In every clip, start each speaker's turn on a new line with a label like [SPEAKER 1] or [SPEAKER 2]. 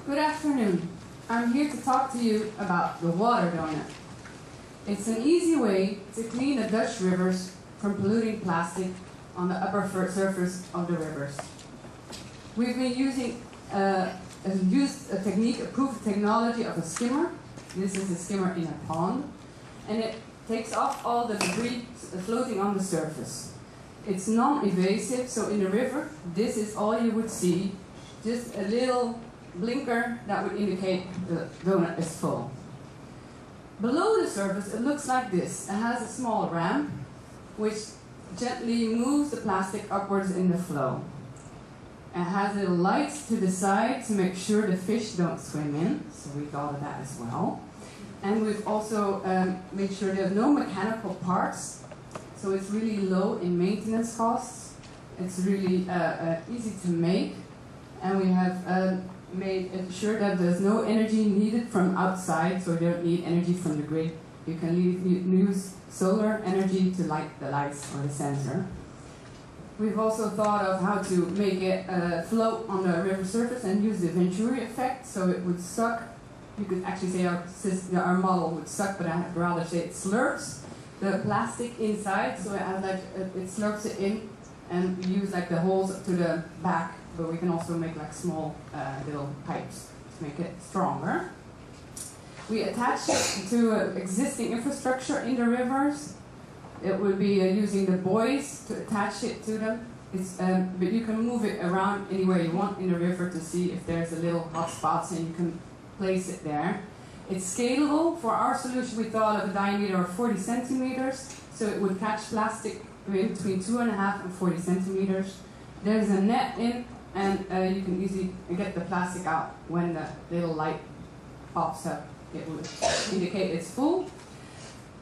[SPEAKER 1] Good afternoon. I'm here to talk to you about the Waterdonut. It's an easy way to clean the Dutch rivers from polluting plastic on the upper surface of the rivers. We've been using a technique, a proof technology of a skimmer. This is a skimmer in a pond, and it takes off all the debris floating on the surface. It's non-invasive, so in the river, this is all you would see, just a little blinker that would indicate the donut is full. Below the surface, it looks like this. It has a small ramp, which gently moves the plastic upwards in the flow. It has little lights to the side to make sure the fish don't swim in, so we thought of that as well. And we've also made sure there's no mechanical parts, so it's really low in maintenance costs. It's really easy to make, and we have made sure that there's no energy needed from outside, so you don't need energy from the grid. You can use solar energy to light the lights or the sensor. We've also thought of how to make it float on the river surface and use the Venturi effect, so it would suck. You could actually say our model would suck, but I'd rather say it slurps the plastic inside, so it has it slurps it in, and we use like the holes to the back, but we can also make like small little pipes to make it stronger. We attach it to existing infrastructure in the rivers. It would be using the buoys to attach it to them. But you can move it around anywhere you want in the river to see if there's a little hot spots, and you can place it there. It's scalable. For our solution, we thought of a diameter of 40 centimeters, so it would catch plastic in between 2.5 and 40 centimeters. There's a net in, and you can easily get the plastic out when the little light pops up. It would indicate it's full.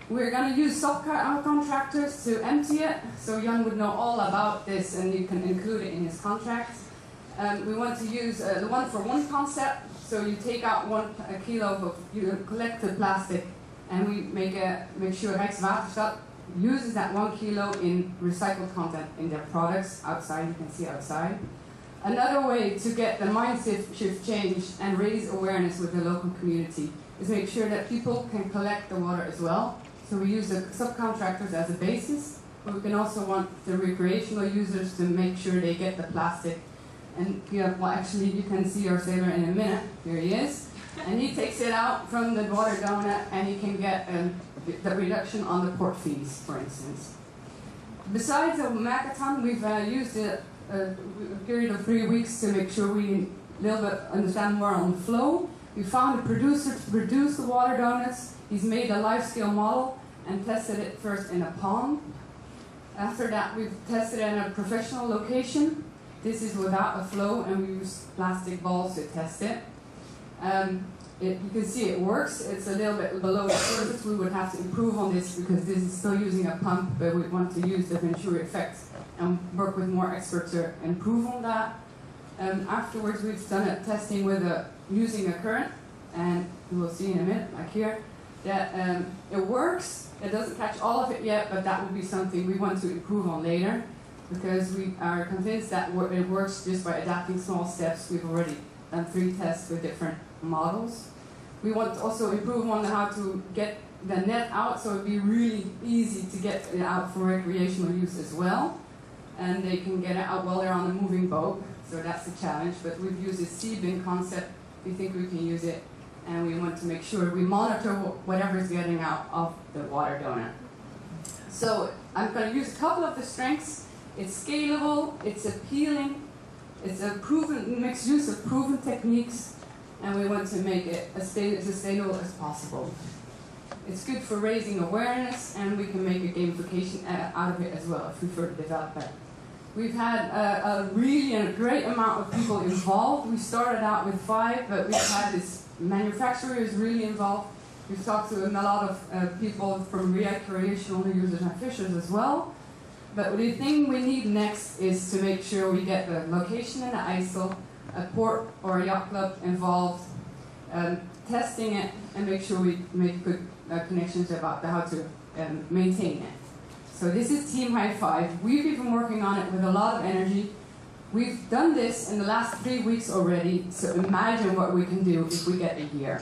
[SPEAKER 1] We're going to use subcontractors to empty it, so Jan would know all about this, and you can include it in his contract. We want to use the one-for-one concept, so you take out 1 kilo of collected plastic, and we make sure Rijkswaterstaat uses that 1 kilo in recycled content in their products outside. You can see outside. Another way to get the mindset shift changed and raise awareness with the local community is make sure that people can collect the water as well. So we use the subcontractors as a basis, but we can also want the recreational users to make sure they get the plastic. And well, actually, you can see our sailor in a minute. Here he is. And he takes it out from the Waterdonut, and he can get the reduction on the port fees, for instance. Besides the Makathon, we've used a period of 3 weeks to make sure we a little bit understand more on the flow. We found a producer to produce the Waterdonuts. He's made a life-scale model and tested it first in a pond. After that, we've tested it in a professional location. This is without a flow, and we use plastic balls to test it. You can see it works. It's a little bit below the surface. We would have to improve on this because this is still using a pump, but we want to use the Venturi effect and work with more experts to improve on that. Afterwards, we've done a testing with using a current, and you will see in a minute, like here, that it works. It doesn't catch all of it yet, but that would be something we want to improve on later, because we are convinced that it works just by adapting small steps. We've already done 3 tests with different models. We want to also improve on how to get the net out, so it'd be really easy to get it out for recreational use as well. And they can get it out while they're on a moving boat, so that's the challenge. But we've used this sea-bin concept. We think we can use it, and we want to make sure we monitor whatever is getting out of the Waterdonut. So I'm going to use a couple of the strengths. It's scalable, it's appealing, it's a proven mixed use of proven techniques, and we want to make it as sustainable as possible. It's good for raising awareness, and we can make a gamification out of it as well if we further develop it. We've had a great amount of people involved. We started out with 5, but we've had this manufacturer who's really involved. We've talked to a lot of people from recreational users and fishers as well. But the thing we need next is to make sure we get the location in the IJssel, a port or a yacht club involved, testing it, and make sure we make good connections about how to maintain it. So this is Team High Five. We've been working on it with a lot of energy. We've done this in the last 3 weeks already, so imagine what we can do if we get a year.